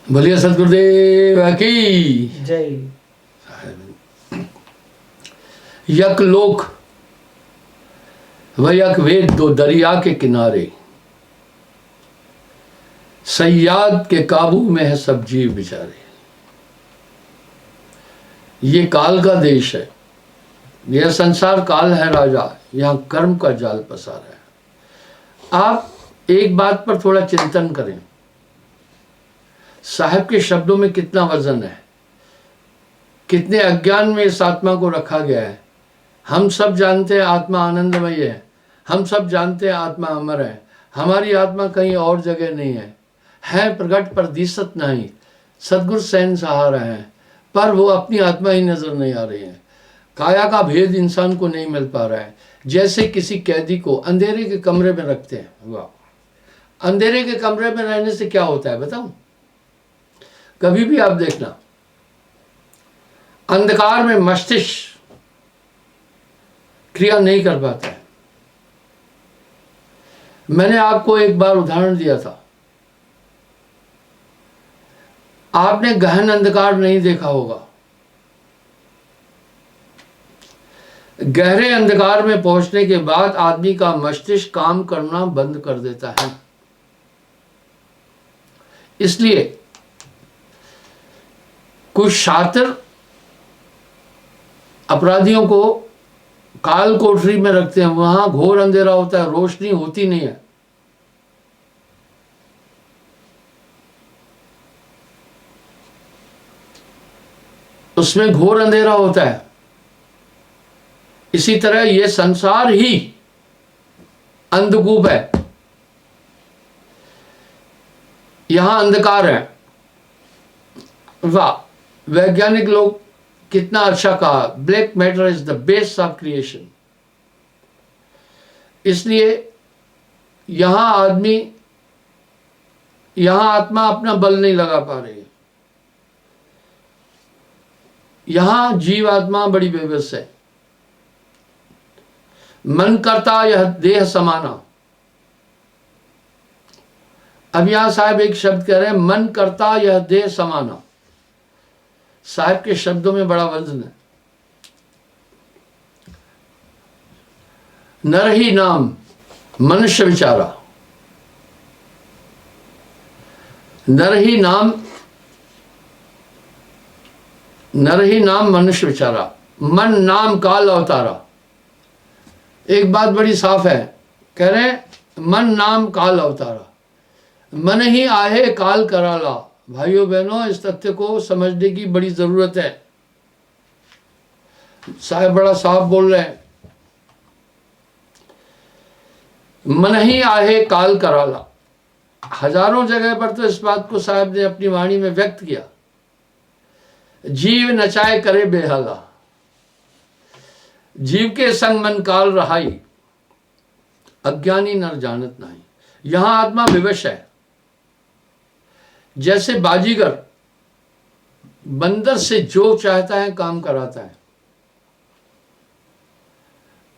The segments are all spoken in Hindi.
बोलिए सतगुरुदेव की जय। यक लोक व यक वेद दो दरिया के किनारे, सयाद के काबू में है सब जीव बेचारे। ये काल का देश है, यह संसार काल है राजा, यहाँ कर्म का जाल पसारा है। आप एक बात पर थोड़ा चिंतन करें, साहब के शब्दों में कितना वजन है, कितने अज्ञान में इस आत्मा को रखा गया है। हम सब जानते हैं आत्मा आनंदमय है, हम सब जानते हैं आत्मा अमर है, हमारी आत्मा कहीं और जगह नहीं है प्रकट पर दिसत नहीं, सदगुरु सैन सहारा है, पर वो अपनी आत्मा ही नजर नहीं आ रही है। काया का भेद इंसान को नहीं मिल पा रहा है। जैसे किसी कैदी को अंधेरे के कमरे में रखते हैं, वाह, अंधेरे के कमरे में रहने से क्या होता है बताऊं? कभी भी आप देखना, अंधकार में मस्तिष्क क्रिया नहीं कर पाता है। मैंने आपको एक बार उदाहरण दिया था, आपने गहन अंधकार नहीं देखा होगा। गहरे अंधकार में पहुंचने के बाद आदमी का मस्तिष्क काम करना बंद कर देता है। इसलिए कुछ शातिर अपराधियों को काल कोठरी में रखते हैं, वहां घोर अंधेरा होता है, रोशनी होती नहीं है। उसमें घोर अंधेरा होता है। इसी तरह यह संसार ही अंधकूप है, यहां अंधकार है। वाह, वैज्ञानिक लोग कितना अच्छा कहा, black matter is the base of creation. इसलिए यहां आत्मा अपना बल नहीं लगा पा रही है, यहां जीव आत्मा बड़ी बेबस है। मन करता यह देह समाना। अब यहां साहब एक शब्द कह रहे हैं, मन करता यह देह समाना। साहब के शब्दों में बड़ा वजन है। नर ही नाम मनुष्य विचारा, नर ही नाम मनुष्य विचारा, मन नाम काल अवतारा। एक बात बड़ी साफ है, कह रहे हैं मन नाम काल अवतारा, मन ही आहे काल कराला। भाइयों बहनों, इस तथ्य को समझने की बड़ी जरूरत है। साहब बड़ा साफ बोल रहे हैं, मन ही आहे काल कराला। हजारों जगह पर तो इस बात को साहब ने अपनी वाणी में व्यक्त किया। जीव नचाए करे बेहाला, जीव के संग मन काल रहाई, अज्ञानी नर जानत नहीं। यहां आत्मा विवश है। जैसे बाजीगर बंदर से जो चाहता है काम कराता है,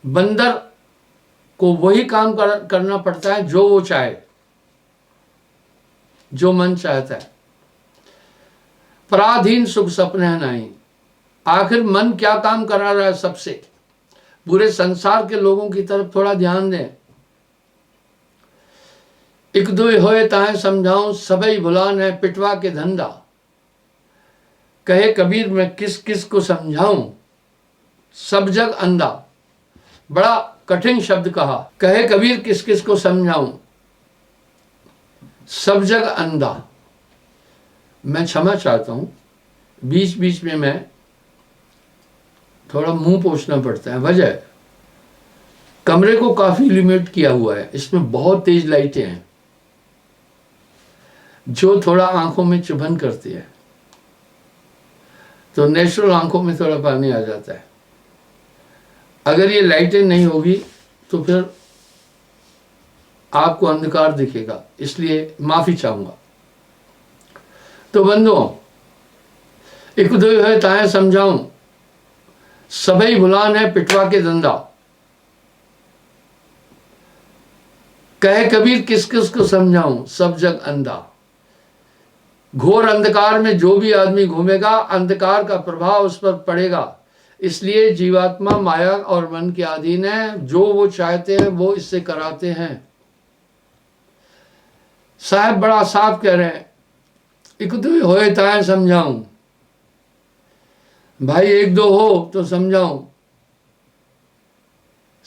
बंदर को वही काम करना पड़ता है जो वो चाहे, जो मन चाहता है। पराधीन सुख सपने नहीं। आखिर मन क्या काम करा रहा है सबसे? पूरे संसार के लोगों की तरफ थोड़ा ध्यान दें। एक दो होए ताहे समझाऊं, सबई भुलान है पिटवा के धंधा। कहे कबीर मैं किस किस को समझाऊं, सब जग अंधा। बड़ा कठिन शब्द कहा, कहे कबीर किस किस को समझाऊं, सब जग अंधा। मैं क्षमा चाहता हूं, बीच बीच में मैं थोड़ा मुंह पोंछना पड़ता है। वजह, कमरे को काफी इल्यूमिनेट किया हुआ है, इसमें बहुत तेज लाइटें हैं जो थोड़ा आंखों में चुभन करती है, तो नेचुरल आंखों में थोड़ा पानी आ जाता है। अगर ये लाइटें नहीं होगी तो फिर आपको अंधकार दिखेगा, इसलिए माफी चाहूंगा। तो बंधुओं, एक दो है ताहे समझाऊं, सबई भुलान है पिटवा के धंधा। कहे कबीर किस किस को समझाऊं, सब जग अंधा। घोर अंधकार में जो भी आदमी घूमेगा, अंधकार का प्रभाव उस पर पड़ेगा। इसलिए जीवात्मा माया और मन के अधीन है। जो वो चाहते हैं वो इससे कराते हैं। साहब बड़ा साफ कह रहे हैं, एक तो होए ताए समझाऊं भाई, एक दो हो तो समझाऊं,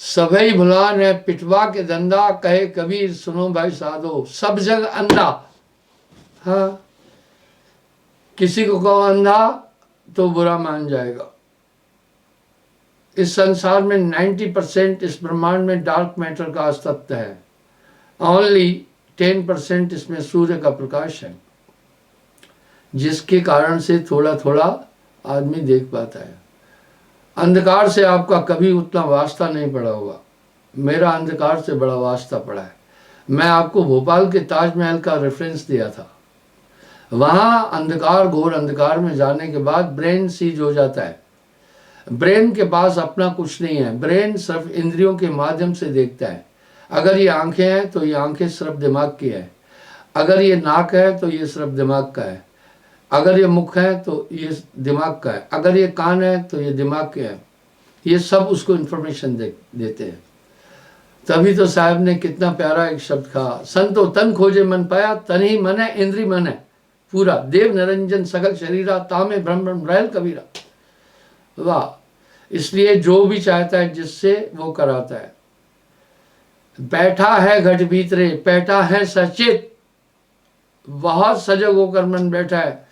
सभई भुला ने पिटवा के धंधा, कहे कबीर सुनो भाई साधो, सब जग अंधा। हाँ, किसी को कहो अंधा तो बुरा मान जाएगा। इस संसार में 90% इस ब्रह्मांड में डार्क मैटर का अस्तित्व है। ओनली 10% इसमें सूर्य का प्रकाश है, जिसके कारण से थोड़ा थोड़ा आदमी देख पाता है। अंधकार से आपका कभी उतना वास्ता नहीं पड़ा होगा। मेरा अंधकार से बड़ा वास्ता पड़ा है। मैं आपको भोपाल के ताजमहल का रेफरेंस दिया था। वहाँ अंधकार, घोर अंधकार में जाने के बाद ब्रेन सीज हो जाता है। ब्रेन के पास अपना कुछ नहीं है। ब्रेन सिर्फ इंद्रियों के माध्यम से देखता है। अगर ये आंखें हैं तो ये आंखें सिर्फ दिमाग की है। अगर ये नाक है तो ये सिर्फ दिमाग का है। अगर ये मुख है तो ये दिमाग का है। अगर ये कान है तो ये दिमाग के है। ये सब उसको इन्फॉर्मेशन देते हैं। तभी तो साहब ने कितना प्यारा एक शब्द कहा, संतो तन खोजे मन पाया, तन ही मन है इंद्री मन है पूरा, देव निरंजन सकल शरीरा, तामे ब्रह्म ब्रह्म रहल कबीरा। वाह! इसलिए जो भी चाहता है जिससे वो कराता है। बैठा है घट भीतरे, बैठा है सचेत, बहुत सजग होकर मन बैठा है।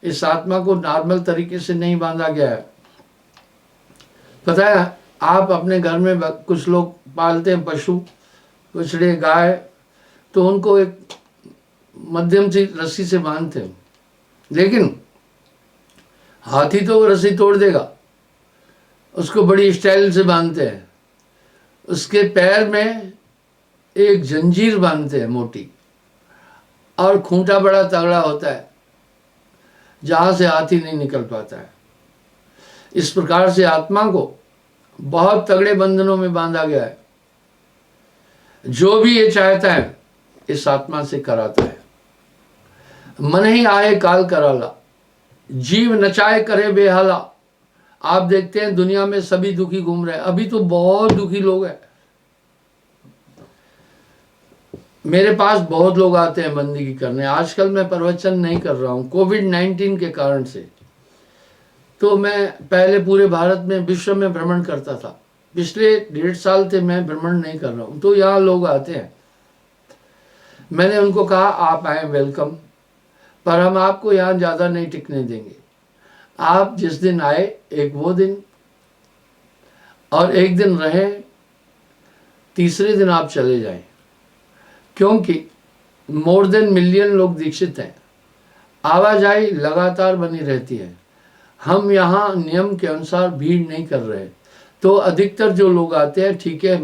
इस आत्मा को नॉर्मल तरीके से नहीं बांधा गया है। पता है, आप अपने घर में कुछ लोग पालते हैं पशु, बछड़े, गाय, तो उनको एक मध्यम सी रस्सी से बांधते हैं। लेकिन हाथी तो रस्सी तोड़ देगा, उसको बड़ी स्टाइल से बांधते हैं। उसके पैर में एक जंजीर बांधते हैं मोटी, और खूंटा बड़ा तगड़ा होता है जहां से हाथी नहीं निकल पाता है। इस प्रकार से आत्मा को बहुत तगड़े बंधनों में बांधा गया है। जो भी ये चाहता है इस आत्मा से कराता है। मन ही आए काल कराला, जीव नचाए करे बेहाला। आप देखते हैं दुनिया में सभी दुखी घूम रहे हैं। अभी तो बहुत दुखी लोग हैं। मेरे पास बहुत लोग आते हैं बंदगी करने। आजकल मैं प्रवचन नहीं कर रहा हूँ कोविड-19 के कारण से। तो मैं पहले पूरे भारत में, विश्व में भ्रमण करता था। पिछले 1.5 साल से मैं भ्रमण नहीं कर रहा हूँ। तो यहाँ लोग आते हैं। मैंने उनको कहा आप आए, वेलकम, पर हम आपको यहाँ ज़्यादा नहीं टिकने देंगे। आप जिस दिन आए एक वो दिन, और एक दिन रहे, तीसरे दिन आप चले जाएं। क्योंकि मोर देन मिलियन लोग दीक्षित हैं। आवाजाही लगातार बनी रहती है। हम यहाँ नियम के अनुसार भीड़ नहीं कर रहे। तो अधिकतर जो लोग आते हैं, ठीक है,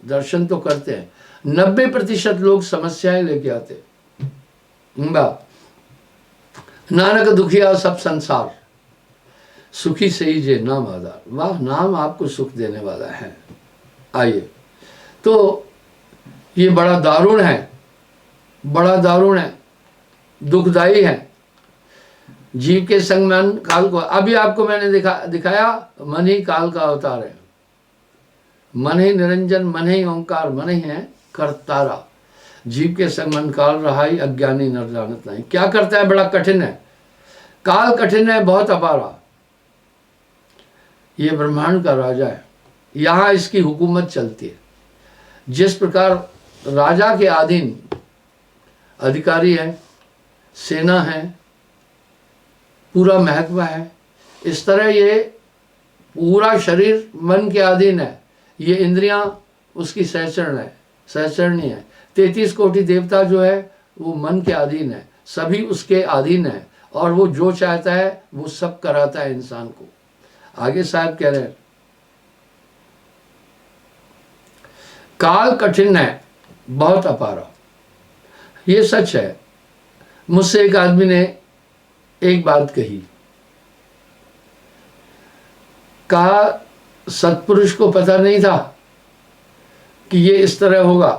दर्शन तो करते हैं। 90% लोग समस्याएं लेके आते हैं। नानक दुखिया सब संसार, सुखी सही जे नाम आधार। वाह, नाम आपको सुख देने वाला है। आइए, तो ये बड़ा दारुण है, बड़ा दारुण है, दुखदाई है। जीव के संग मन काल को, अभी आपको मैंने दिखाया मन ही काल का अवतार है। मन ही निरंजन, मन ही ओंकार, मन ही है करतारा। जीव के संग मन काल रहा ही, अज्ञानी नर जानत नहीं। क्या करता है? बड़ा कठिन है। काल कठिन है, बहुत अपारा। ये ब्रह्मांड का राजा है। यहाँ इसकी हुकूमत चलती है। जिस प्रकार राजा के अधीन अधिकारी है, सेना है, पूरा महकमा है, इस तरह ये पूरा शरीर मन के अधीन है। ये इंद्रियां उसकी सहचरणी है। 33 कोटि देवता जो है वो मन के अधीन है, सभी उसके अधीन है, और वो जो चाहता है वो सब कराता है इंसान को। आगे साहब कह रहे हैं, काल कठिन है, बहुत अपारा। ये सच है। मुझसे एक आदमी ने एक बात कही, कहा सत्पुरुष को पता नहीं था कि ये इस तरह होगा।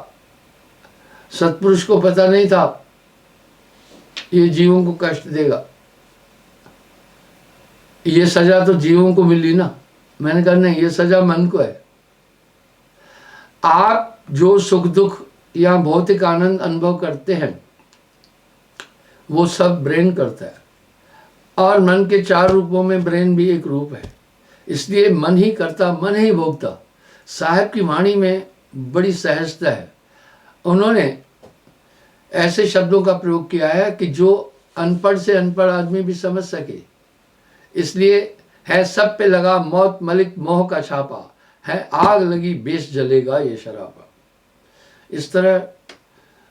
सत्पुरुष को पता नहीं था ये जीवों को कष्ट देगा। ये सजा तो जीवों को मिली ना। मैंने कहा नहीं, ये सजा मन को है। आप जो सुख दुख या भौतिक आनंद अनुभव करते हैं वो सब ब्रेन करता है, और मन के 4 रूपों में ब्रेन भी एक रूप है। इसलिए मन ही करता, मन ही भोगता। साहब की वाणी में बड़ी सहजता है। उन्होंने ऐसे शब्दों का प्रयोग किया है कि जो अनपढ़ से अनपढ़ आदमी भी समझ सके। इसलिए है सब पे लगा मौत मलिक मोह का छापा, है आग लगी बेश जलेगा ये शराबा। इस तरह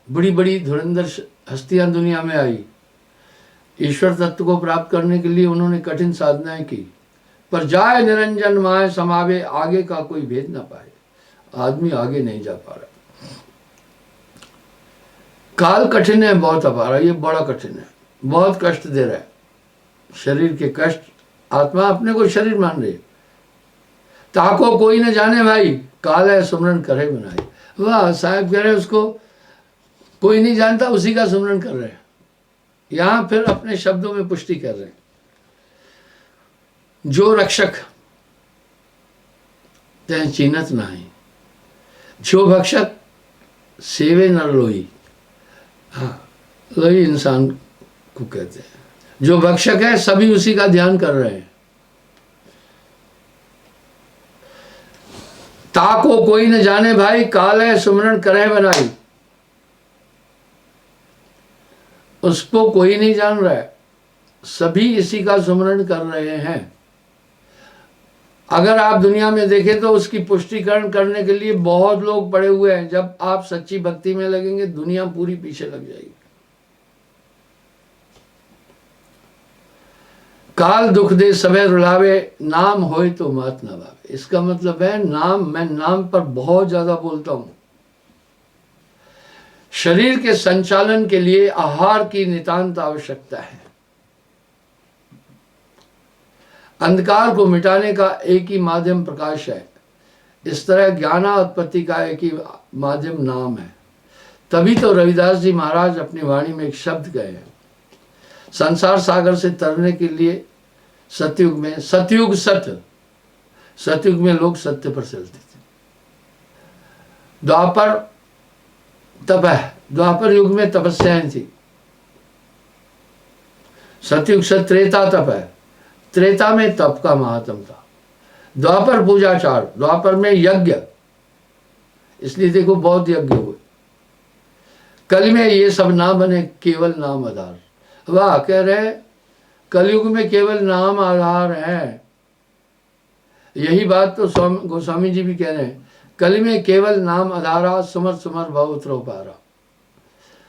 बड़ी बड़ी धुरंधर हस्तियां दुनिया में आई। ईश्वर तत्व को प्राप्त करने के लिए उन्होंने कठिन साधनाएं की, पर जाए निरंजन माए समावे, आगे का कोई भेद ना पाए। आदमी आगे नहीं जा पा रहा। काल कठिन है, बहुत अपारा, ये बड़ा कठिन है, बहुत कष्ट दे रहा है। शरीर के कष्ट, आत्मा अपने को शरीर मान रही। ताको कोई न जाने भाई, काल है सुमरन करे बनाई। वाह, साहब कह रहे उसको कोई नहीं जानता, उसी का सुमरन कर रहे हैं। यहां फिर अपने शब्दों में पुष्टि कर रहे हैं। जो रक्षक तह चीनत नाही, जो भक्षक सेवे नर लोई। हाँ, लोई इंसान को कहते हैं। जो भक्षक है सभी उसी का ध्यान कर रहे हैं। ताको कोई न जाने भाई, काल है सुमरन करे बनाई। उसको कोई नहीं जान रहा है, सभी इसी का सुमरण कर रहे हैं। अगर आप दुनिया में देखें तो उसकी पुष्टिकरण करने के लिए बहुत लोग पड़े हुए हैं। जब आप सच्ची भक्ति में लगेंगे, दुनिया पूरी पीछे लग जाएगी। काल दुख दे सबे रुलावे, नाम होए तो मात न भावे। इसका मतलब है नाम, मैं नाम पर बहुत ज्यादा बोलता हूं। शरीर के संचालन के लिए आहार की नितांत आवश्यकता है। अंधकार को मिटाने का एक ही माध्यम प्रकाश है। इस तरह ज्ञानात्पत्ति का एक ही माध्यम नाम है। तभी तो रविदास जी महाराज अपनी वाणी में एक शब्द कहे हैं, संसार सागर से तरने के लिए सतयुग में, सतयुग सतयुग में लोग सत्य पर चलते थे। द्वापर तप है, द्वापर युग में तपस्याएं थी। सतयुग से त्रेता तप है, त्रेता में तप का महात्म था। द्वापर पूजाचार, द्वापर में यज्ञ, इसलिए देखो बहुत यज्ञ हुए। कल में ये सब ना बने, केवल नाम आधार। वाह, कह रहे कलयुग में केवल नाम आधार है। यही बात तो गोस्वामी जी भी कह रहे हैं, कल में केवल नाम आधारा, सुमर सुमर भव उतरो पारा।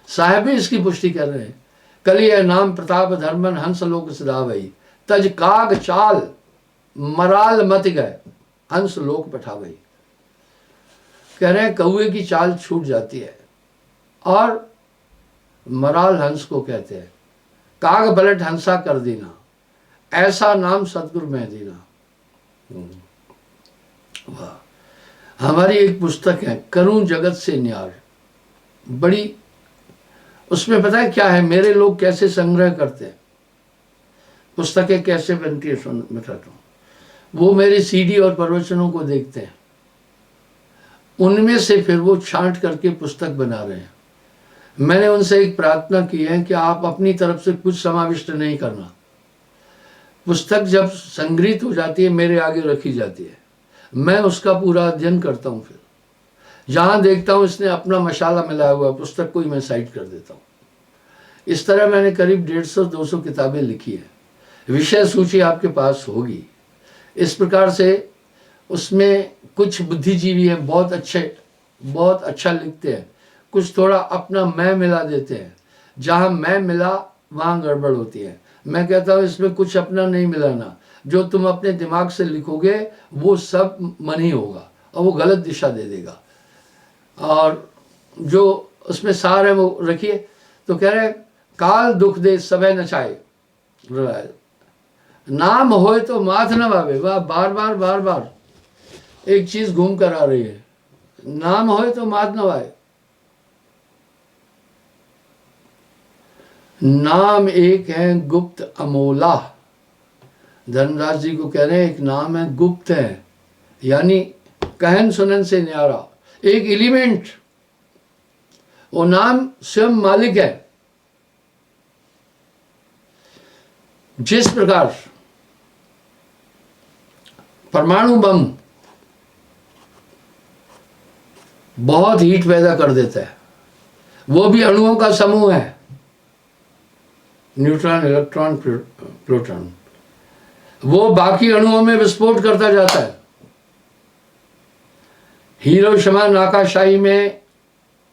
साहब भी इसकी पुष्टि कर रहे हैं। कली है नाम प्रताप धर्मन, हंस लोक सदावई, तज काग चाल मराल मत गए, हंस लोक पठावई। कह रहे हैं कौए की चाल छूट जाती है, और मराल हंस को कहते हैं। काग बलट हंसा कर देना, ऐसा नाम सतगुरु में देना। वाह। हमारी एक पुस्तक है, करूं जगत से न्यार, बड़ी, उसमें पता है क्या है, मेरे लोग कैसे संग्रह करते हैं, पुस्तकें कैसे बनती है, सुन बताता हूँ। वो मेरे सीडी और प्रवचनों को देखते हैं, उनमें से फिर वो छांट करके पुस्तक बना रहे हैं। मैंने उनसे एक प्रार्थना की है कि आप अपनी तरफ से कुछ समाविष्ट नहीं करना। पुस्तक जब संग्रहित हो जाती है, मेरे आगे रखी जाती है, मैं उसका पूरा अध्ययन करता हूँ। फिर जहाँ देखता हूँ इसने अपना मसाला मिलाया हुआ, पुस्तक को ही मैं साइड कर देता हूँ। इस तरह मैंने करीब 150-200 किताबें लिखी है। विषय सूची आपके पास होगी। इस प्रकार से उसमें कुछ बुद्धिजीवी हैं, बहुत अच्छे, बहुत अच्छा लिखते हैं, कुछ थोड़ा अपना मैं मिला देते हैं। जहाँ मैं मिला वहाँ गड़बड़ होती है। मैं कहता हूँ इसमें कुछ अपना नहीं मिलाना, जो तुम अपने दिमाग से लिखोगे वो सब मन ही होगा, और वो गलत दिशा दे देगा। और जो उसमें सार है वो रखिए। तो कह रहे काल दुख दे सबे नचाए, नाम होए तो माथ न भावे। वह बार बार एक चीज घूम कर आ रही है, नाम होए तो माथ न भावे। नाम एक है गुप्त अमोला। धर्मराज जी को कह रहे हैं एक नाम है गुप्त है, यानी कहन सुनन से न्यारा, एक एलिमेंट, वो नाम स्वयं मालिक है। जिस प्रकार परमाणु बम बहुत हीट पैदा कर देता है, वो भी अणुओं का समूह है, न्यूट्रॉन, इलेक्ट्रॉन, प्रोटॉन, वो बाकी अणुओं में विस्फोट करता जाता है। हिरोशिमा नागासाकी में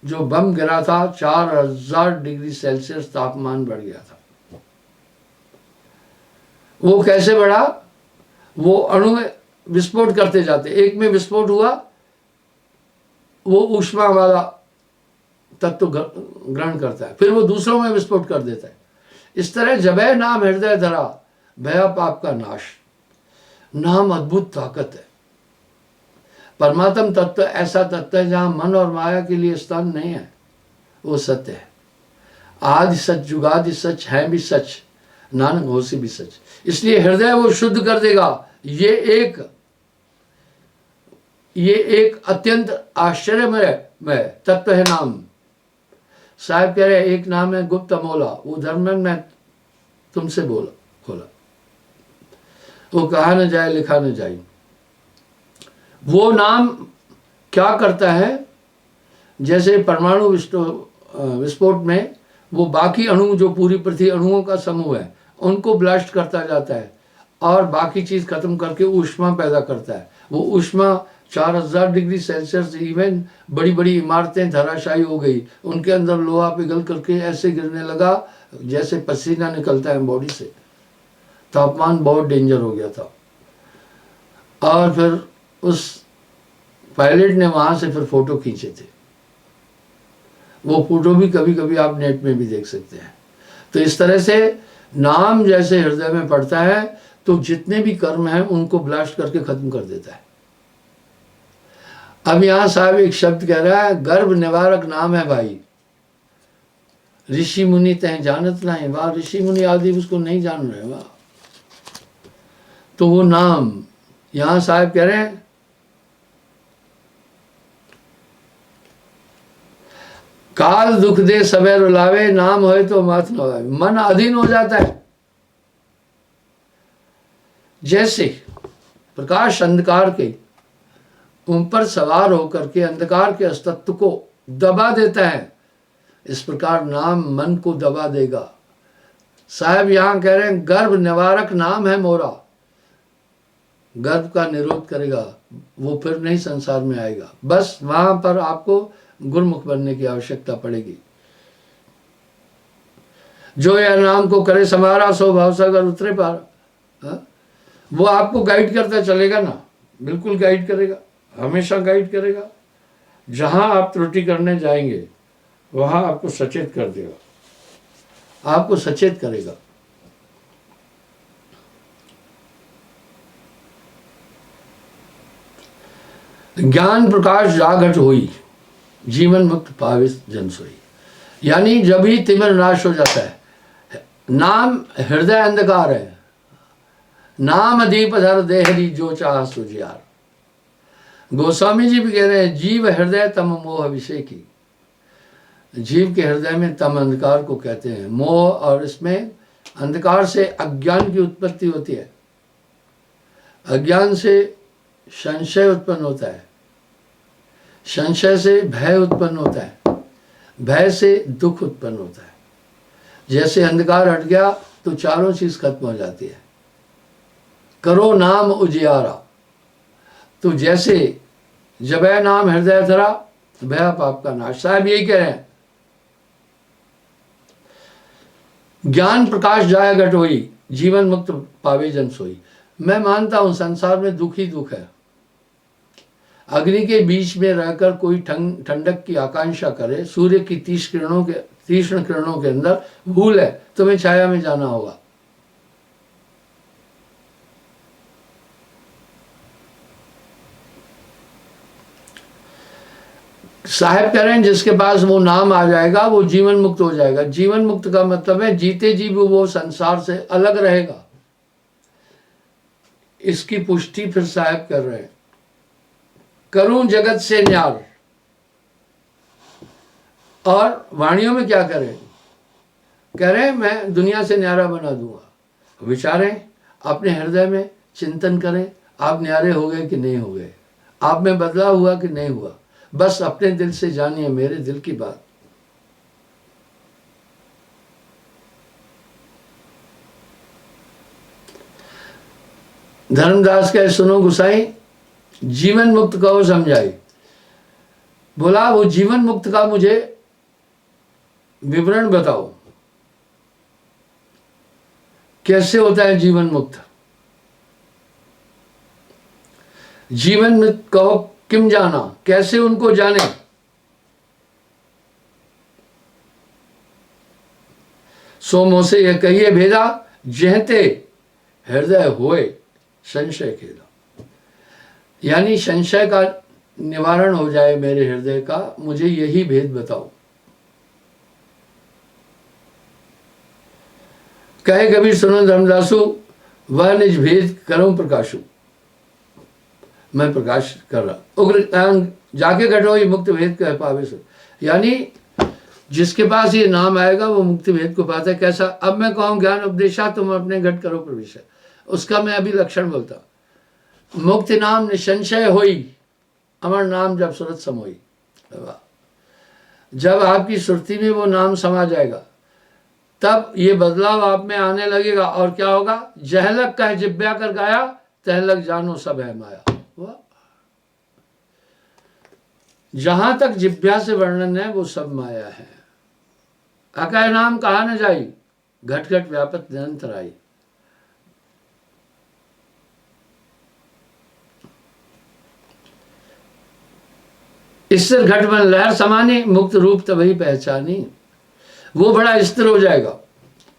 जो बम गिरा था, 4000 डिग्री सेल्सियस तापमान बढ़ गया था। वो कैसे बढ़ा? वो अणु विस्फोट करते जाते, एक में विस्फोट हुआ, वो ऊष्मा वाला तत्व ग्रहण करता है, फिर वो दूसरों में विस्फोट कर देता है। इस तरह जबै नाम हृदय धरा, भया पाप का नाश। नाम अद्भुत ताकत है। परमात्म तत्व ऐसा तत्व है जहां मन और माया के लिए स्थान नहीं है, वो सत्य है। आदि सच, जुगादि सच, है भी सच, नानक होसी भी सच। इसलिए हृदय वो शुद्ध कर देगा। ये एक अत्यंत आश्चर्यमय तत्व है नाम। साहब कह रहे एक नाम है गुप्त अमोला, वो धर्म में मैं तुमसे खोला, वो कहा न जाए, लिखा न जाए। वो नाम क्या करता है? जैसे परमाणु विस्फोट में वो बाकी अणु, जो पूरी पृथ्वी अणुओं का समूह है, उनको ब्लास्ट करता जाता है और बाकी चीज खत्म करके ऊष्मा पैदा करता है। वो ऊष्मा 4000 डिग्री सेल्सियस, इवन बड़ी बड़ी इमारतें धराशायी हो गई, उनके अंदर लोहा पिघल करके ऐसे गिरने लगा जैसे पसीना निकलता है बॉडी से। तापमान बहुत डेंजर हो गया था। और फिर उस पायलट ने वहां से फिर फोटो खींचे थे, वो फोटो भी कभी कभी आप नेट में भी देख सकते हैं। तो इस तरह से नाम जैसे हृदय में पड़ता है तो जितने भी कर्म हैं उनको ब्लास्ट करके खत्म कर देता है। अब यहां साहब एक शब्द कह रहा है, गर्भ निवारक नाम है भाई, ऋषि मुनि तय जानत नहीं। वाह, ऋषि मुनि आदि उसको नहीं जान रहे। वाह, तो वो नाम यहां साहब कह रहे हैं, काल दुख दे सबे रुलावे, नाम होए तो माथ न होए। मन अधीन हो जाता है। जैसे प्रकाश अंधकार के ऊपर सवार होकर के अंधकार के अस्तित्व को दबा देता है, इस प्रकार नाम मन को दबा देगा। साहब यहां कह रहे हैं गर्भ निवारक नाम है मोरा, गर्भ का निरोध करेगा, वो फिर नहीं संसार में आएगा। बस वहां पर आपको गुरमुख बनने की आवश्यकता पड़ेगी। जो यह नाम को करे समारा, सो भावसागर उतरे पार। वो आपको गाइड करता चलेगा ना, बिल्कुल गाइड करेगा, हमेशा गाइड करेगा। जहां आप त्रुटि करने जाएंगे वहां आपको सचेत कर देगा, आपको सचेत करेगा। ज्ञान प्रकाश जागट हुई, जीवन मुक्त पावे जन सोई। यानी जब ही तिमिर नाश हो जाता है। नाम हृदय अंधकार है, नाम दीप धर देहरी, जो चाह सुजियार। गोस्वामी जी भी कह रहे हैं, जीव हृदय तम मोह विषय की। जीव के हृदय में तम अंधकार को कहते हैं, मोह, और इसमें अंधकार से अज्ञान की उत्पत्ति होती है। अज्ञान से संशय उत्पन्न होता है, संशय से भय उत्पन्न होता है, भय से दुख उत्पन्न होता है। जैसे अंधकार हट गया तो चारों चीज खत्म हो जाती है। करो नाम उजियारा, तो जैसे जबै नाम हृदय धरा, भया पाप का नाश। साहब यही कह रहे हैं, ज्ञान प्रकाश जाय घट होई, जीवन मुक्त पावे जन सोई। मैं मानता हूं संसार में दुख ही दुख है। अग्नि के बीच में रहकर कोई ठंडक की आकांक्षा करे, सूर्य की तीक्ष्ण किरणों के अंदर, भूल है, तुम्हें छाया में जाना होगा। साहब कह रहे हैं जिसके पास वो नाम आ जाएगा वो जीवन मुक्त हो जाएगा। जीवन मुक्त का मतलब है जीते जी भी वो संसार से अलग रहेगा। इसकी पुष्टि फिर साहब कर रहे हैं, करूं जगत से न्यार। और वाणियों में क्या करें, कह रहे हैं मैं दुनिया से न्यारा बना दूंगा। विचारें, अपने हृदय में चिंतन करें, आप न्यारे हो गए कि नहीं हो गए, आप में बदलाव हुआ कि नहीं हुआ। बस अपने दिल से जानिए मेरे दिल की बात। धर्मदास कहे सुनो गुसाई, जीवन मुक्त कहो समझाई। बोला वो जीवन मुक्त का मुझे विवरण बताओ, कैसे होता है जीवन मुक्त। जीवन मुक्त कहो किम जाना, कैसे उनको जाने। सो मोसे यह कहिए भेदा, जहते हृदय होए संशय खेला। यानी संशय का निवारण हो जाए मेरे हृदय का, मुझे यही भेद बताओ। कहे कबीर सुनो धर्मदासु, वह निज भेद करूं प्रकाशु। मैं प्रकाश कर रहा, उग्र जाके घटो ये मुक्त भेद कह पावे सो। यानी जिसके पास ये नाम आएगा वो मुक्ति भेद को पाता है। कैसा, अब मैं कहूँ ज्ञान उपदेशा तुम अपने घट करो प्रवेश, उसका मैं अभी लक्षण बोलता। मुक्ति नाम निसंशय होई, अमर नाम जब सुरत समोई। जब आपकी सुरती में वो नाम समा जाएगा तब ये बदलाव आप में आने लगेगा। और क्या होगा, जहलक कह जिब्या कर गाया, तहलक जानो सब है माया। जहां तक जिब्या से वर्णन है वो सब माया है। अकह नाम कहा न जाई, घट घट व्यापक निरंतर आई। स्थिर घट बन लहर समानी, मुक्त रूप तभी पहचानी। वो बड़ा स्थिर हो जाएगा,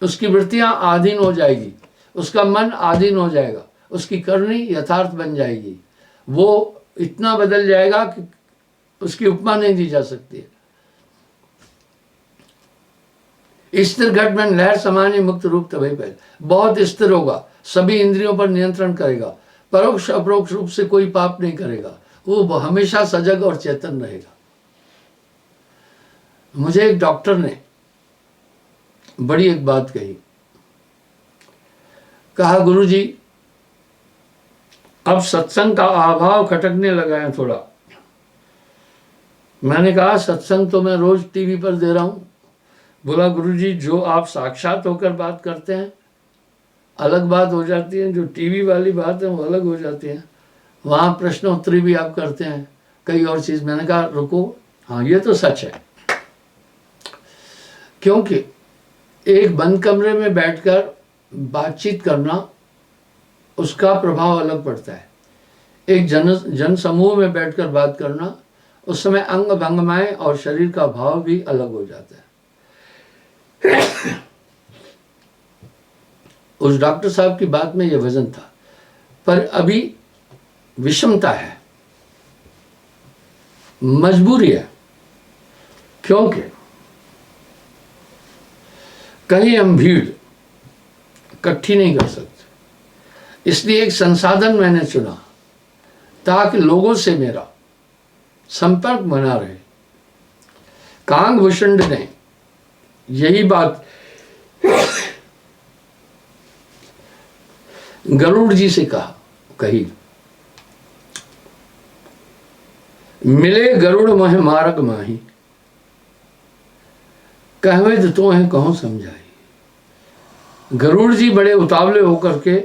उसकी वृत्तियां आधीन हो जाएगी, उसका मन आधीन हो जाएगा, उसकी करनी यथार्थ बन जाएगी। वो इतना बदल जाएगा कि उसकी उपमा नहीं दी जा सकती। स्थिर घट में लहर समानी, मुक्त रूप तभी पहले। बहुत स्थिर होगा, सभी इंद्रियों पर नियंत्रण करेगा, परोक्ष अपरोक्ष रूप से कोई पाप नहीं करेगा, वो हमेशा सजग और चेतन रहेगा। मुझे एक डॉक्टर ने बड़ी एक बात कही, कहा गुरुजी अब सत्संग का अभाव खटकने लगा है थोड़ा। मैंने कहा सत्संग तो मैं रोज टीवी पर दे रहा हूं। बोला गुरुजी जो आप साक्षात होकर बात करते हैं अलग बात हो जाती है, जो टीवी वाली बात है वो अलग हो जाती है। वहां प्रश्नोत्तरी भी आप करते हैं, कई और चीज। मैंने कहा रुको, हाँ ये तो सच है, क्योंकि एक बंद कमरे में बैठकर बातचीत करना उसका प्रभाव अलग पड़ता है। एक जन समूह में बैठकर बात करना, उस समय अंग भंगमाएं और शरीर का भाव भी अलग हो जाता है। उस डॉक्टर साहब की बात में यह वजन था, पर अभी विषमता है, मजबूरी है, क्योंकि कहीं हम भीड़ इकट्ठी नहीं कर सकते। इसलिए एक संसाधन मैंने चुना ताकि लोगों से मेरा संपर्क बना रहे। कांग भूषण ने यही बात गरुड़ जी से कही, मिले गरुड़ मोह मारग माही, कहवे तो है कहो समझाई। गरुड़ जी बड़े उतावले होकर के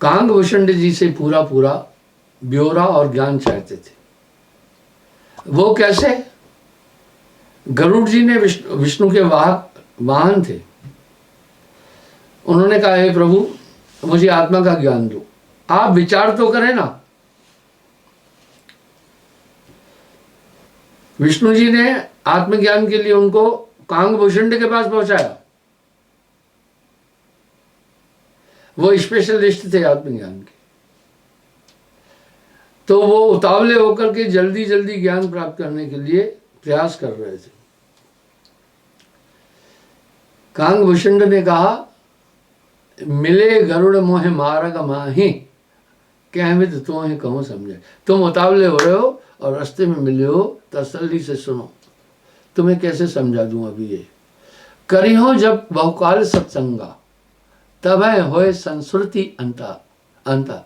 कांग भूषण जी से पूरा ब्यौरा और ज्ञान चाहते थे। वो कैसे, गरुड़ जी ने विष्णु के वाहन थे। उन्होंने कहा हे प्रभु मुझे आत्मा का ज्ञान दो, आप विचार तो करें ना। विष्णु जी ने आत्मज्ञान के लिए उनको कांग भूषण के पास पहुंचाया। वो स्पेशलिस्ट थे आत्मज्ञान के। तो वो उतावले होकर के जल्दी जल्दी ज्ञान प्राप्त करने के लिए प्रयास कर रहे थे। कांग भूषण ने कहा, मिले गरुड़ मोहे मार्ग माही, कहविद तो ही कहूँ समझे। तुम उतावले हो रहे हो और रास्ते में मिले हो, तसल्ली से सुनो, तुम्हें कैसे समझा दूं अभी ये। करी हो जब बहुकाल सत्संगा, तब है होए संस्कृति अंता।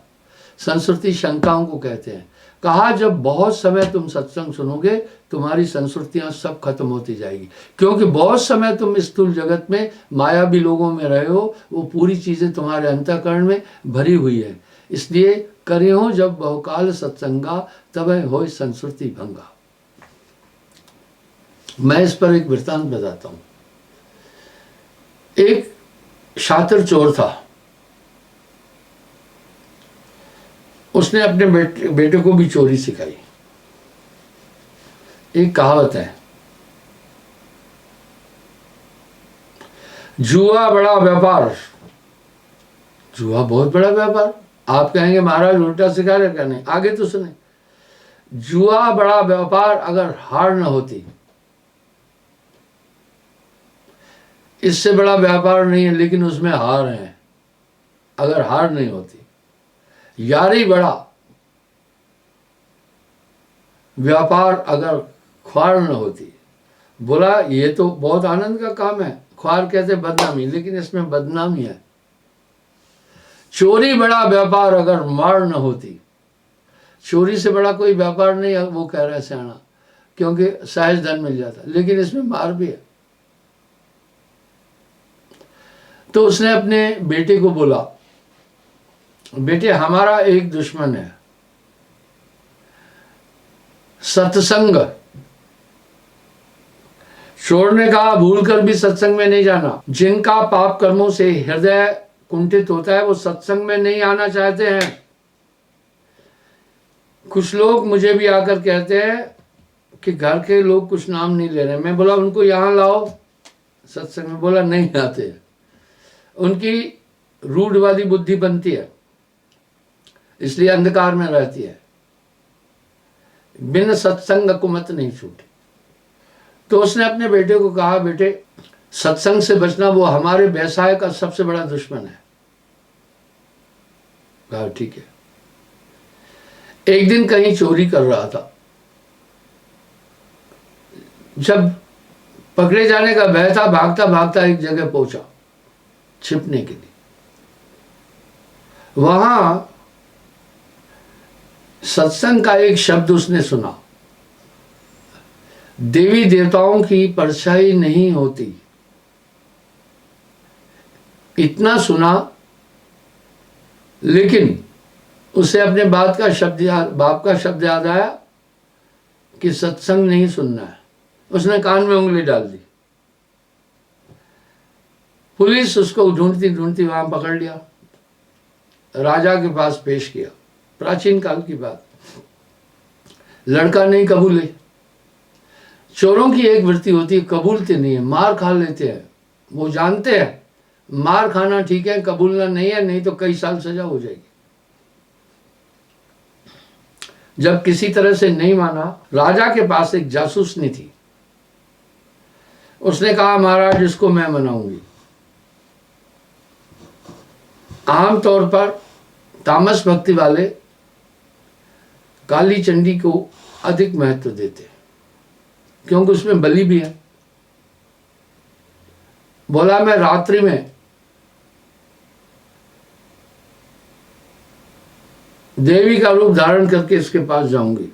संस्कृति शंकाओं को कहते हैं। कहा जब बहुत समय तुम सत्संग सुनोगे, तुम्हारी संस्कृतियां सब खत्म होती जाएगी, क्योंकि बहुत समय तुम स्थूल जगत में मायावी लोगों में रहे हो, वो पूरी चीजें तुम्हारे अंतःकरण में भरी हुई है। इसलिए करियो जब बहुकाल सत्संगा, तब होए संस्कृति भंगा। मैं इस पर एक वृत्तांत बताता हूं। एक शातिर चोर था, उसने अपने बेटे को भी चोरी सिखाई। एक कहावत है, जुआ बड़ा व्यापार। जुआ बहुत बड़ा व्यापार। आप कहेंगे महाराज उल्टा सिखा रहे, क्या नहीं, आगे तो सुने। जुआ बड़ा व्यापार अगर हार न होती, इससे बड़ा व्यापार नहीं है, लेकिन उसमें हार है अगर हार नहीं होती। यारी बड़ा व्यापार अगर ख्वार न होती। बोला ये तो बहुत आनंद का काम है, ख्वार कहते बदनामी, लेकिन इसमें बदनामी है। चोरी बड़ा व्यापार अगर मार न होती। चोरी से बड़ा कोई व्यापार नहीं है, वो कह रहा है सियाना, क्योंकि सहज धन मिल जाता, लेकिन इसमें मार भी है। तो उसने अपने बेटे को बोला, बेटे हमारा एक दुश्मन है, सत्संग। चोर ने कहा भूल कर भी सत्संग में नहीं जाना। जिनका पाप कर्मों से हृदय कुंठित होता है, वो सत्संग में नहीं आना चाहते हैं। कुछ लोग मुझे भी आकर कहते हैं कि घर के लोग कुछ नाम नहीं ले रहे। मैं बोला उनको यहां लाओ सत्संग में। बोला नहीं आते, उनकी रूढ़वादी बुद्धि बनती है, इसलिए अंधकार में रहती है। बिन सत्संग कुमत नहीं छूटी। तो उसने अपने बेटे को कहा, बेटे सत्संग से बचना, वो हमारे व्यवसाय का सबसे बड़ा दुश्मन है। कहा ठीक है। एक दिन कहीं चोरी कर रहा था। जब पकड़े जाने का भय था, भागता भागता एक जगह पहुंचा छिपने के लिए। वहां सत्संग का एक शब्द उसने सुना, देवी देवताओं की परछाई नहीं होती। इतना सुना, लेकिन उसे अपने बाप का शब्द याद आया कि सत्संग नहीं सुनना है। उसने कान में उंगली डाल दी। पुलिस उसको ढूंढती ढूंढती वहां पकड़ लिया, राजा के पास पेश किया। प्राचीन काल की बात। लड़का नहीं कबूले। चोरों की एक वृत्ति होती है, कबूलते नहीं है, मार खा लेते हैं। वो जानते हैं मार खाना ठीक है, कबूलना नहीं है, नहीं तो कई साल सजा हो जाएगी। जब किसी तरह से नहीं माना, राजा के पास एक जासूसनी थी। उसने कहा महाराज इसको मैं मनाऊंगी। आमतौर पर तामस भक्ति वाले काली चंडी को अधिक महत्व देते, क्योंकि उसमें बलि भी है। बोला मैं रात्रि में देवी का रूप धारण करके इसके पास जाऊंगी,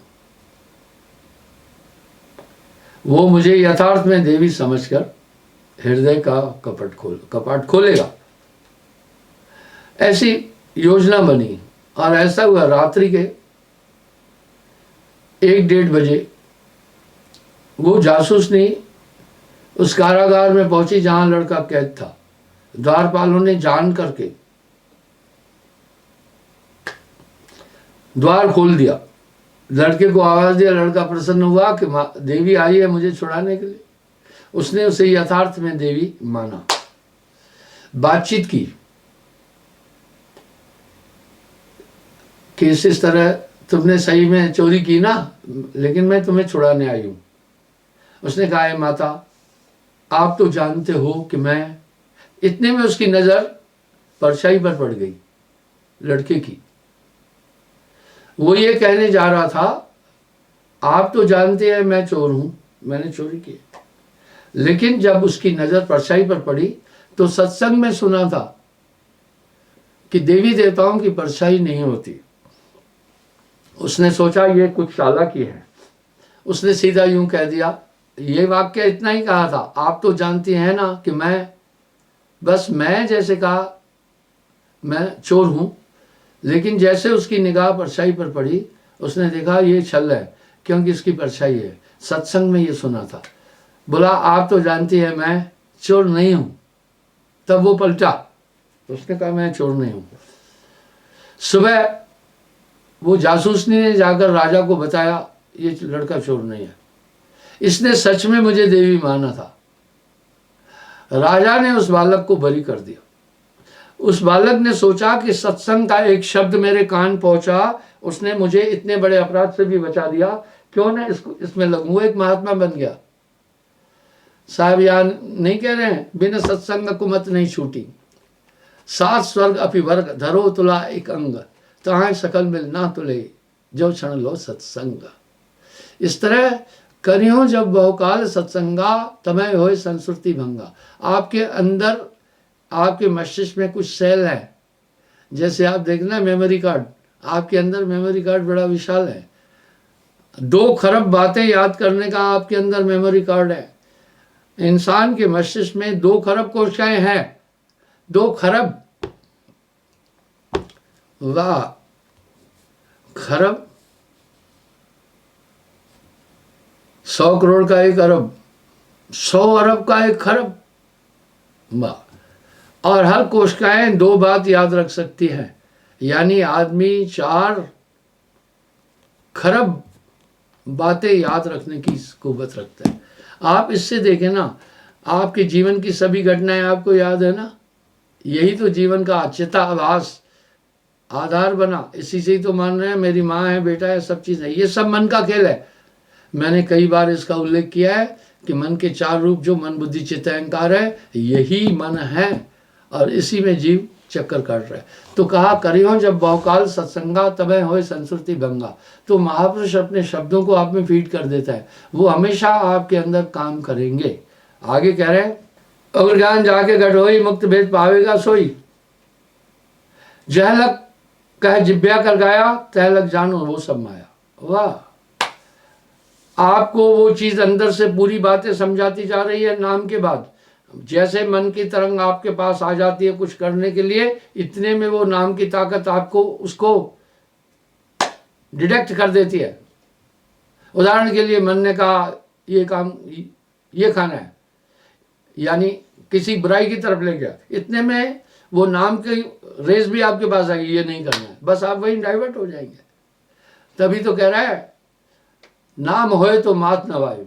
वो मुझे यथार्थ में देवी समझकर हृदय का कपाट खोलेगा। ऐसी योजना बनी और ऐसा हुआ। रात्रि के 1-1:30 बजे वो जासूसनी उस कारागार में पहुंची जहां लड़का कैद था। द्वारपालों ने जान करके द्वार खोल दिया, लड़के को आवाज दिया। लड़का प्रसन्न हुआ कि देवी आई है मुझे छुड़ाने के लिए। उसने उसे यथार्थ में देवी माना, बातचीत की कि इस तरह तुमने सही में चोरी की ना, लेकिन मैं तुम्हें छुड़ाने आई हूँ। उसने कहा, है माता, आप तो जानते हो कि मैं, इतने में उसकी नज़र परछाई पर पड़ गई लड़के की। वो ये कहने जा रहा था, आप तो जानते हैं मैं चोर हूं, मैंने चोरी की। लेकिन जब उसकी नज़र परछाई पर पड़ी तो सत्संग में सुना था कि देवी देवताओं की परछाई नहीं होती। उसने सोचा ये कुछ चालाकी है। उसने सीधा यूं कह दिया, ये वाक्य इतना ही कहा था, आप तो जानती हैं ना कि मैं, बस मैं जैसे कहा मैं चोर हूं। लेकिन जैसे उसकी निगाह परछाई पर पड़ी, उसने देखा ये छल है, क्योंकि इसकी परछाई है। सत्संग में ये सुना था। बोला, आप तो जानती है मैं चोर नहीं हूं। तब वो पलटा, उसने कहा मैं चोर नहीं हूं। सुबह वो जासूसनी ने जाकर राजा को बताया, ये लड़का चोर नहीं है, इसने सच में मुझे देवी माना था। राजा ने उस बालक को बरी कर दिया। उस बालक ने सोचा कि सत्संग का एक शब्द मेरे कान पहुंचा, उसने मुझे इतने बड़े अपराध से भी बचा दिया, क्यों ना इसमें लगूं, एक महात्मा बन गया। साहब यहाँ नहीं कह रहे हैं, बिना सत्संग कुमत नहीं छूटी, सात स्वर्ग अपि वर्ग धरो तुला एक अंग, तहां सकल मिल ना तुले जो क्षण लो सत्संग। इस तरह करियो जब बहुकाल सत्संगा, तमय होए संस्कृति भंगा। आपके अंदर, आपके मस्तिष्क में कुछ सेल है, जैसे आप देखना मेमोरी कार्ड, आपके अंदर मेमोरी कार्ड बड़ा विशाल है। 2 खरब बातें याद करने का आपके अंदर मेमोरी कार्ड है। इंसान के मस्तिष्क में 2 खरब कोशिकाएं हैं। 2 खरब, वाह, खरब 100 करोड़ का 1 अरब, 100 अरब का 1 खरब, वाह। और हर कोशिकाएं 2 बात याद रख सकती है, यानी आदमी 4 खरब बातें याद रखने की कुव्वत रखता है। आप इससे देखें ना, आपके जीवन की सभी घटनाएं आपको याद है ना, यही तो जीवन का चिताभास आधार बना। इसी से ही तो मान रहे हैं मेरी माँ है, बेटा है, सब चीज़ है। ये सब मन का खेल है। मैंने कई बार इसका उल्लेख किया है कि मन के 4 रूप जो मन बुद्धि चित्त अहंकार है, यही मन है और इसी में जीव चक्कर काट रहा है। तो कहा, करियो जब बहुकाल सत्संगा, तबे होए संस्कृति भंगा। तो महापुरुष अपने शब्दों को आप में फीड कर देता है, वो हमेशा आपके अंदर काम करेंगे। आगे कह रहे हैं, अगर ज्ञान जाके घट होई, मुक्त भेद पावेगा सोई। जहलक कह जिब्या कर गाया, तहलक जानो वो सब माया। वाह, आपको वो चीज अंदर से पूरी बातें समझाती जा रही है नाम के बाद। जैसे मन की तरंग आपके पास आ जाती है कुछ करने के लिए, इतने में वो नाम की ताकत आपको उसको डिटेक्ट कर देती है। उदाहरण के लिए मन ने कहा ये काम, ये खाना है, यानी किसी बुराई की तरफ ले गया, इतने में वो नाम की रेस भी आपके पास आएगी, ये नहीं करना है, बस आप वहीं डाइवर्ट हो जाएंगे। तभी तो कह रहा है, नाम होए तो मात न वायु।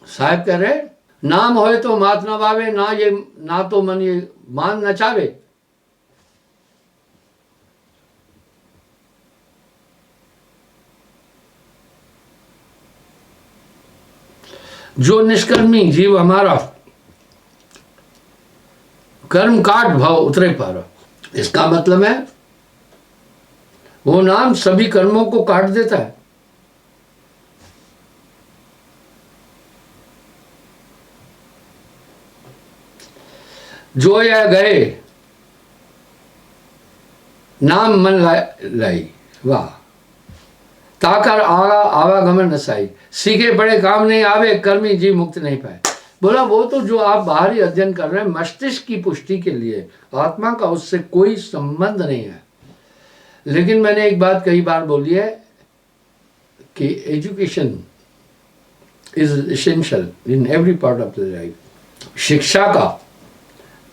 साहब कह रहे, नाम होए तो मात न वावे, ना तो मन ये मान नचावे। जो निष्कर्मी जीव हमारा, कर्म काट भाव उतरे पारा। इसका मतलब है वो नाम सभी कर्मों को काट देता है। जो यह गए नाम मन लाई, वाह, ताकर आवागमन नसाई। सीखे बड़े काम नहीं आवे, कर्मी जीव मुक्त नहीं पाए। बोला वो तो जो आप बाहरी अध्ययन कर रहे हैं मस्तिष्क की पुष्टि के लिए, आत्मा का उससे कोई संबंध नहीं है। लेकिन मैंने एक बात कई बार बोली है कि education is essential in every part of the life. शिक्षा का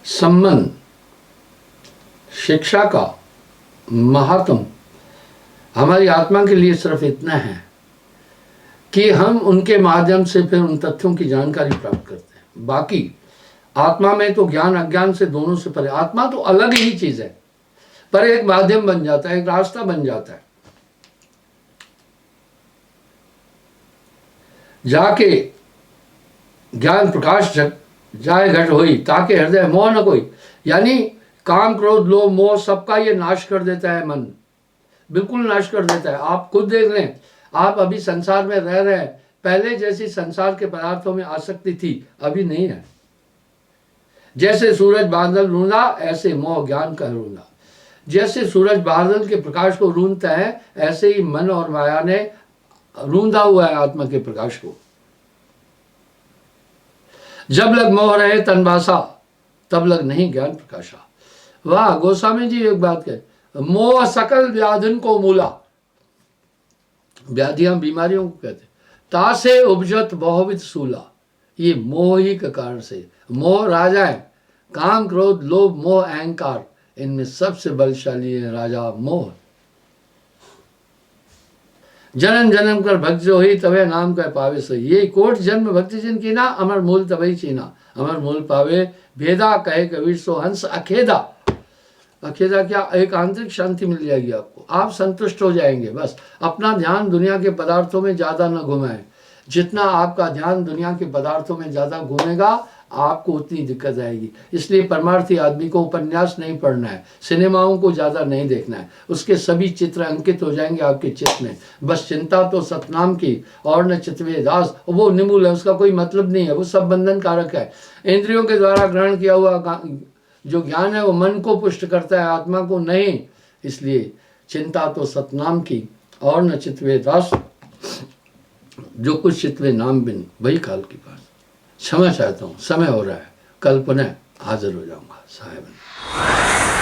संबंध, शिक्षा का महात्म हमारी आत्मा के लिए सिर्फ इतना है कि हम उनके माध्यम से फिर उन तथ्यों की जानकारी प्राप्त करते हैं। बाकी आत्मा में तो ज्ञान अज्ञान से दोनों से परे, आत्मा तो अलग ही चीज है, पर एक माध्यम बन जाता है, एक रास्ता बन जाता है। जाके ज्ञान प्रकाश जाए घट होई, ताके हृदय मोह न कोई। यानी काम क्रोध लोभ मोह सबका ये नाश कर देता है मन, बिल्कुल नाश कर देता है। आप खुद देख लें, आप अभी संसार में रह रहे हैं, पहले जैसी संसार के पदार्थों में आसक्ति थी, अभी नहीं है। जैसे सूरज बादल रूंधा, ऐसे मोह ज्ञान का रूंधा। जैसे सूरज बादल के प्रकाश को रूंधता है, ऐसे ही मन और माया ने रूंधा हुआ है आत्मा के प्रकाश को। जब लग मोह रहे तनवासा, तब लग नहीं ज्ञान प्रकाशा। वाह, गोस्वामी जी एक बात कहे, मोह सकल व्याधिन को मूला। व्याधियां बीमारियों को कहते, तासे उपजत बहुविध सूला। ये मोह ही के कारण से। मोह राजा है, काम क्रोध लोभ मोह अहंकार, इनमें सबसे बलशाली है राजा मोह। जन्म जन्म कर भक्त जो ही, तवे नाम कह पावे सही। ये कोट जन्म भक्ति जिन की ना, अमर मूल तभी चीना। अमर मूल पावे भेदा, कहे कबीर सो हंस अखेदा। अखेदा क्या? एक आंतरिक शांति मिल जाएगी आपको, आप संतुष्ट हो जाएंगे। बस अपना ध्यान दुनिया के पदार्थों में ज्यादा न घुमाएं। जितना आपका ध्यान दुनिया के पदार्थों में ज्यादा घूमेगा, आपको उतनी दिक्कत आएगी। इसलिए परमार्थी आदमी को उपन्यास नहीं पढ़ना है, सिनेमाओं को ज्यादा नहीं देखना है, उसके सभी चित्र अंकित हो जाएंगे आपके चित्त में। बस चिंता तो सतनाम की और न चितवे दास, वो निमूल है, उसका कोई मतलब नहीं है, वो सब बंधन कारक है। इंद्रियों के द्वारा ग्रहण किया हुआ जो ज्ञान है वो मन को पुष्ट करता है, आत्मा को नहीं। इसलिए चिंता तो सतनाम की और न चितवे दास, जो कुछ चितवे नाम बिन वही काल की बात। क्षमा चाहता हूँ, समय हो रहा है, कल पुनः हाजिर हो जाऊंगा साहेब।